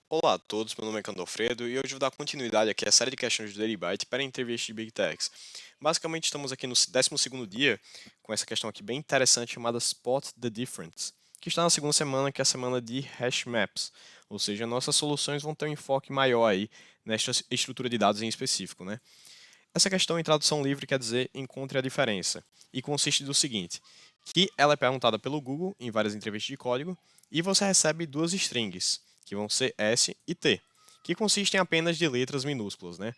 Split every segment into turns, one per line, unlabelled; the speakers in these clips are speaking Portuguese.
Olá a todos, meu nome é Candolfredo e hoje vou dar continuidade aqui à série de questões do Daily Byte para entrevista de Big Techs. Basicamente estamos aqui no 12º dia com essa questão aqui bem interessante chamada Spot the Difference, que está na segunda semana, que é a semana de Hash Maps, ou seja, nossas soluções vão ter um enfoque maior aí nesta estrutura de dados em específico, né? Essa questão em tradução livre quer dizer encontre a diferença e consiste do seguinte, que ela é perguntada pelo Google em várias entrevistas de código e você recebe duas strings, que vão ser S e T, que consistem apenas de letras minúsculas, né?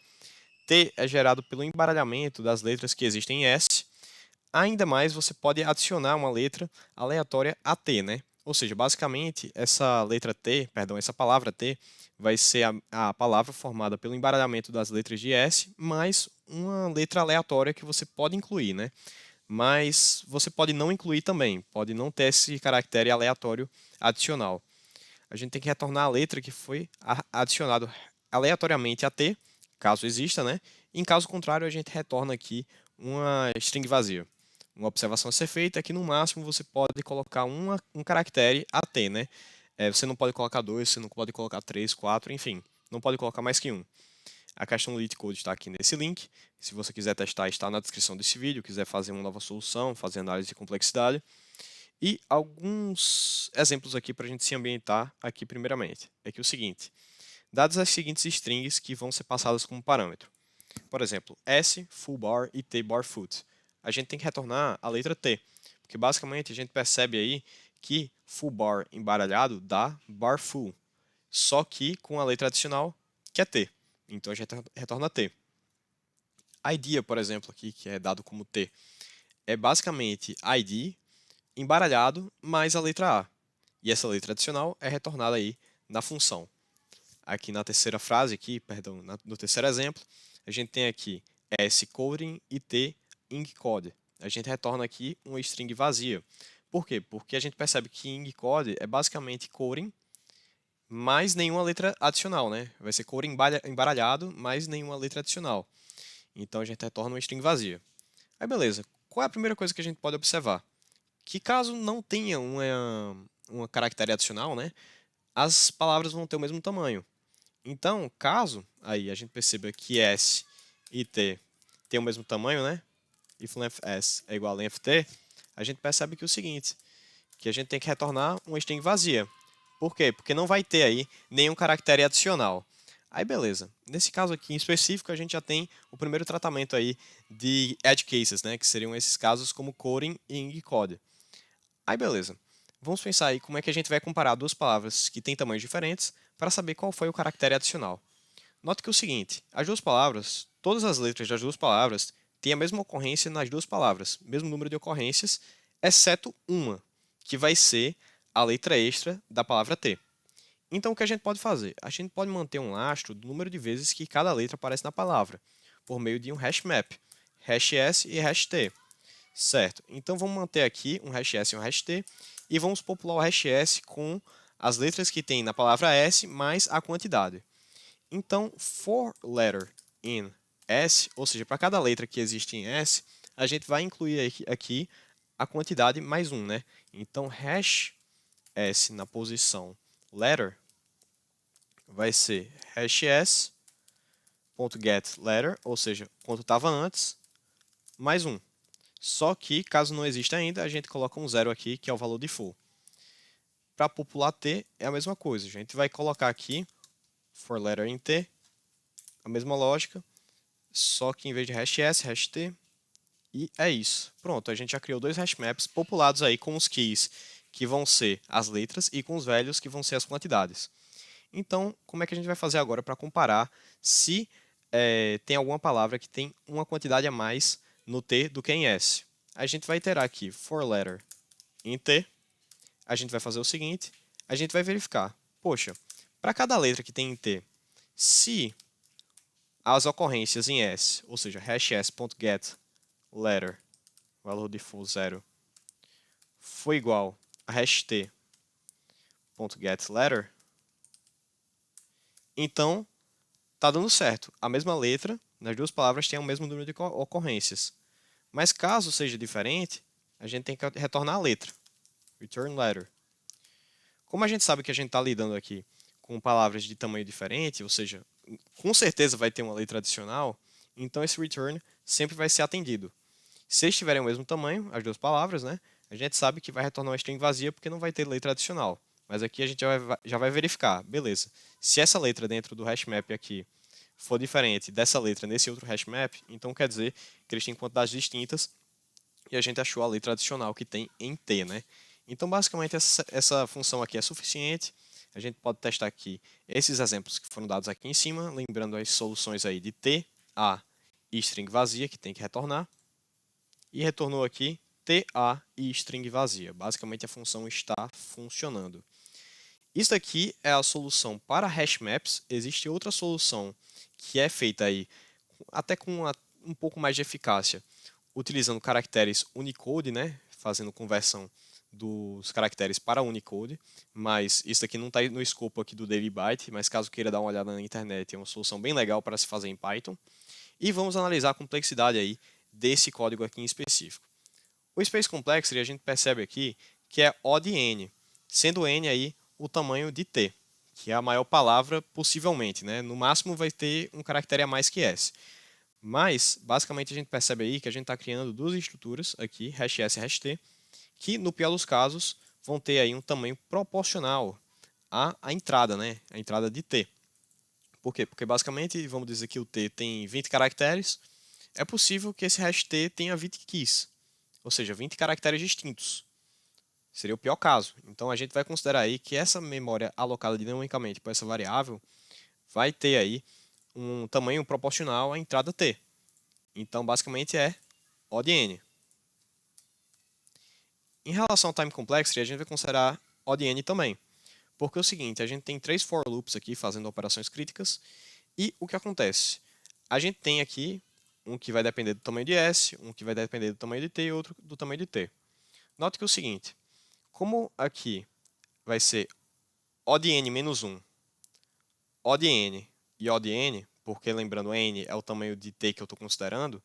T é gerado pelo embaralhamento das letras que existem em S. Ainda mais, você pode adicionar uma letra aleatória a T, né? Ou seja, basicamente, essa letra T, perdão, essa palavra T, vai ser a palavra formada pelo embaralhamento das letras de S, mais uma letra aleatória que você pode incluir, né? Mas você pode não incluir também, pode não ter esse caractere aleatório adicional. A gente tem que retornar a letra que foi adicionado aleatoriamente a T, caso exista, né? Em caso contrário, a gente retorna aqui uma string vazia. Uma observação a ser feita é que no máximo você pode colocar um caractere AT, né? Você não pode colocar dois, você não pode colocar três, quatro, enfim, não pode colocar mais que um. A questão do LeetCode está aqui nesse link. Se você quiser testar, está na descrição desse vídeo. Quiser fazer uma nova solução, fazer análise de complexidade. E alguns exemplos aqui para a gente se ambientar aqui primeiramente. É que o seguinte, dadas as seguintes strings que vão ser passadas como parâmetro. Por exemplo, S, full bar e T bar foot. A gente tem que retornar a letra T, porque basicamente a gente percebe aí que full bar embaralhado dá bar full, só que com a letra adicional que é T. Então a gente retorna T. Idea, por exemplo, aqui, que é dado como T, é basicamente ID embaralhado mais a letra A. E essa letra adicional é retornada aí na função. Aqui na terceira frase, aqui, perdão, no terceiro exemplo, a gente tem aqui S coding e T ingcode. A gente retorna aqui uma string vazia. Por quê? Porque a gente percebe que ingcode é basicamente coding mais nenhuma letra adicional, né? Vai ser coding embaralhado mais nenhuma letra adicional. Então a gente retorna uma string vazia. Aí beleza, qual é a primeira coisa que a gente pode observar? Que caso não tenha uma caractere adicional, né, as palavras vão ter o mesmo tamanho. Então, caso aí a gente perceba que S e T têm o mesmo tamanho, né, if length S é igual a length T, a gente percebe que é o seguinte, que a gente tem que retornar uma string vazia. Por quê? Porque não vai ter aí nenhum caractere adicional. Aí beleza. Nesse caso aqui em específico, a gente já tem o primeiro tratamento aí de edge cases, né, que seriam esses casos como coding e ingcode. Aí beleza. Vamos pensar aí como é que a gente vai comparar duas palavras que têm tamanhos diferentes para saber qual foi o caractere adicional. Note que é o seguinte, as duas palavras, todas as letras das duas palavras têm a mesma ocorrência nas duas palavras, mesmo número de ocorrências, exceto uma, que vai ser a letra extra da palavra T. Então o que a gente pode fazer? A gente pode manter um lastro do número de vezes que cada letra aparece na palavra, por meio de um hash map, hash S e hash T. Certo, então vamos manter aqui um hash S e um hash T e vamos popular o hash S com as letras que tem na palavra S mais a quantidade. Então, for letter in S, ou seja, para cada letra que existe em S, a gente vai incluir aqui a quantidade mais um, né? Então, hash S na posição letter vai ser hash S.getLetter, ou seja, quanto estava antes, mais um. Só que, caso não exista ainda, a gente coloca um zero aqui, que é o valor de full. Para popular T, é a mesma coisa. A gente vai colocar aqui for letter in T, a mesma lógica, só que em vez de hash S, hash T, e é isso. Pronto, a gente já criou dois hash maps populados aí com os keys que vão ser as letras e com os velhos que vão ser as quantidades. Então, como é que a gente vai fazer agora para comparar se tem alguma palavra que tem uma quantidade a mais no T do que em S? A gente vai iterar aqui for letter em T, a gente vai fazer o seguinte, a gente vai verificar, poxa, para cada letra que tem em T, se as ocorrências em S, ou seja, hash s.getLetter, valor de full 0, foi igual a hash t.getLetter, então está dando certo. A mesma letra, nas duas palavras, tem o mesmo número de ocorrências. Mas caso seja diferente, a gente tem que retornar a letra. Return letter. Como a gente sabe que a gente está lidando aqui com palavras de tamanho diferente, ou seja, com certeza vai ter uma letra adicional, então esse return sempre vai ser atendido. Se eles tiverem o mesmo tamanho, as duas palavras, né, a gente sabe que vai retornar uma string vazia porque não vai ter letra adicional. Mas aqui a gente já vai verificar, beleza. Se essa letra dentro do hashmap aqui for diferente dessa letra nesse outro hashmap, então quer dizer que eles têm quantidades distintas e a gente achou a letra adicional que tem em T, né? Então, basicamente, essa função aqui é suficiente. A gente pode testar aqui esses exemplos que foram dados aqui em cima, lembrando as soluções aí de T, A e string vazia, que tem que retornar. E retornou aqui T, A e string vazia. Basicamente, a função está funcionando. Isso aqui é a solução para hashmaps. Existe outra solução que é feita aí até com um pouco mais de eficácia, utilizando caracteres Unicode, né, fazendo conversão dos caracteres para Unicode, mas isso aqui não está no escopo aqui do Daily Byte, mas caso queira dar uma olhada na internet, é uma solução bem legal para se fazer em Python. E vamos analisar a complexidade aí desse código aqui em específico. O Space Complexity a gente percebe aqui que é O de N, sendo N aí o tamanho de T, que é a maior palavra possivelmente, né? No máximo vai ter um caractere a mais que S. Mas, basicamente, a gente percebe aí que a gente está criando duas estruturas aqui, hash S e hash T, que, no pior dos casos, vão ter aí um tamanho proporcional à entrada, né? A entrada de T. Por quê? Porque, basicamente, vamos dizer que o T tem 20 caracteres, é possível que esse hash T tenha 20 keys, ou seja, 20 caracteres distintos. Seria o pior caso. Então, a gente vai considerar aí que essa memória alocada dinamicamente para essa variável vai ter aí um tamanho proporcional à entrada T. Então, basicamente é O de N. Em relação ao time complexity, a gente vai considerar O de N também. Porque é o seguinte, a gente tem 3 for loops aqui fazendo operações críticas. E o que acontece? A gente tem aqui um que vai depender do tamanho de S, um que vai depender do tamanho de T e outro do tamanho de T. Note que é o seguinte, como aqui vai ser O de N menos 1, O de N e O de N, porque lembrando N é o tamanho de T que eu estou considerando,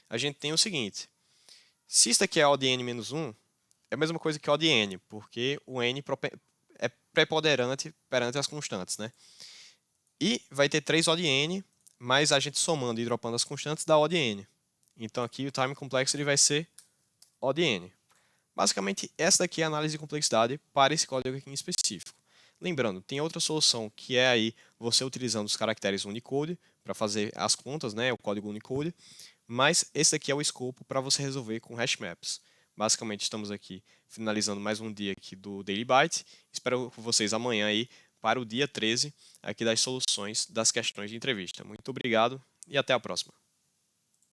a gente tem o seguinte, se isso aqui é O de N menos 1, é a mesma coisa que O de N, porque o N é preponderante perante as constantes, né? E vai ter 3 O de N, mas a gente somando e dropando as constantes dá O de N. Então aqui o time complexity vai ser O de N. Basicamente, essa daqui é a análise de complexidade para esse código aqui em específico. Lembrando, tem outra solução que é aí você utilizando os caracteres Unicode para fazer as contas, né, o código Unicode, mas esse daqui é o escopo para você resolver com hashmaps. Basicamente, estamos aqui finalizando mais um dia aqui do Daily Byte. Espero vocês amanhã aí para o dia 13 aqui das soluções das questões de entrevista. Muito obrigado e até a próxima.